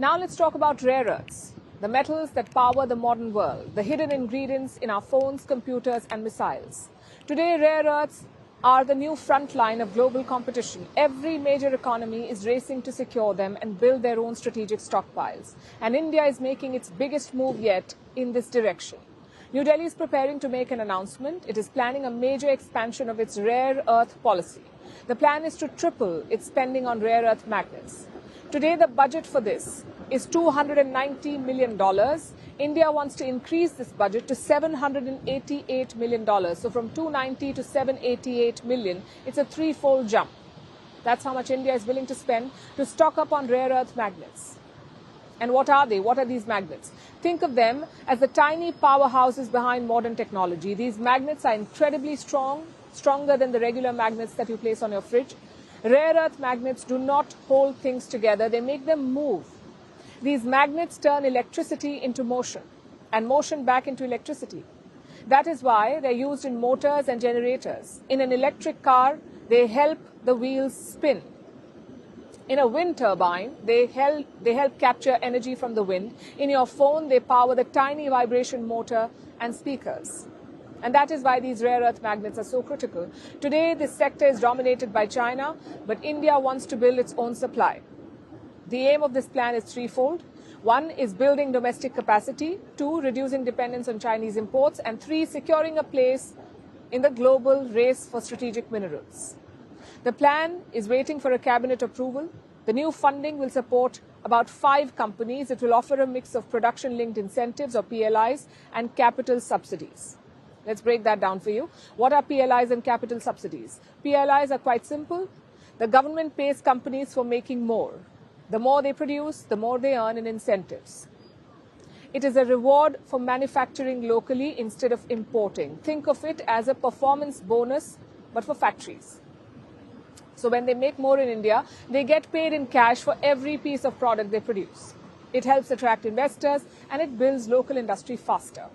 Now let's talk about rare earths, the metals that power the modern world, the hidden ingredients in our phones, computers and missiles. Today, rare earths are the new front line of global competition. Every major economy is racing to secure them and build their own strategic stockpiles. And India is making its biggest move yet in this direction. New Delhi is preparing to make an announcement. It is planning a major expansion of its rare earth policy. The plan is to triple its spending on rare earth magnets. Today, the budget for this is $290 million. India wants to increase this budget to $788 million. So from 290 to 788 million, it's a threefold jump. That's how much India is willing to spend to stock up on rare earth magnets. And what are they? What are these magnets? Think of them as the tiny powerhouses behind modern technology. These magnets are incredibly strong, stronger than the regular magnets that you place on your fridge. Rare earth magnets do not hold things together, they make them move. These magnets turn electricity into motion and motion back into electricity. That is why they're used in motors and generators. In an electric car, they help the wheels spin. In a wind turbine, they help capture energy from the wind. In your phone, they power the tiny vibration motor and speakers. And that is why these rare earth magnets are so critical. Today, this sector is dominated by China, but India wants to build its own supply. The aim of this plan is threefold. One is building domestic capacity. Two, reducing dependence on Chinese imports. And three, securing a place in the global race for strategic minerals. The plan is waiting for a cabinet approval. The new funding will support about 5 companies. It will offer a mix of production-linked incentives or PLIs and capital subsidies. Let's break that down for you. What are PLIs and capital subsidies? PLIs are quite simple. The government pays companies for making more. The more they produce, the more they earn in incentives. It is a reward for manufacturing locally instead of importing. Think of it as a performance bonus, but for factories. So when they make more in India, they get paid in cash for every piece of product they produce. It helps attract investors and it builds local industry faster.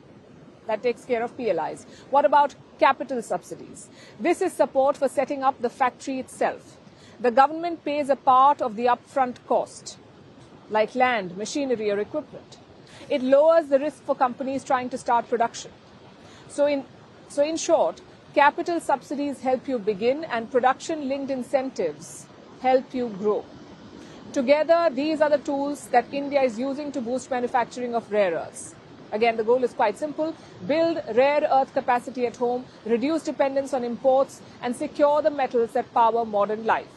That takes care of PLIs. What about capital subsidies? This is support for setting up the factory itself. The government pays a part of the upfront cost, like land, machinery or equipment. It lowers the risk for companies trying to start production. So in short, capital subsidies help you begin and production-linked incentives help you grow. Together, these are the tools that India is using to boost manufacturing of rare earths. Again, the goal is quite simple. Build rare earth capacity at home, reduce dependence on imports, and secure the metals that power modern life.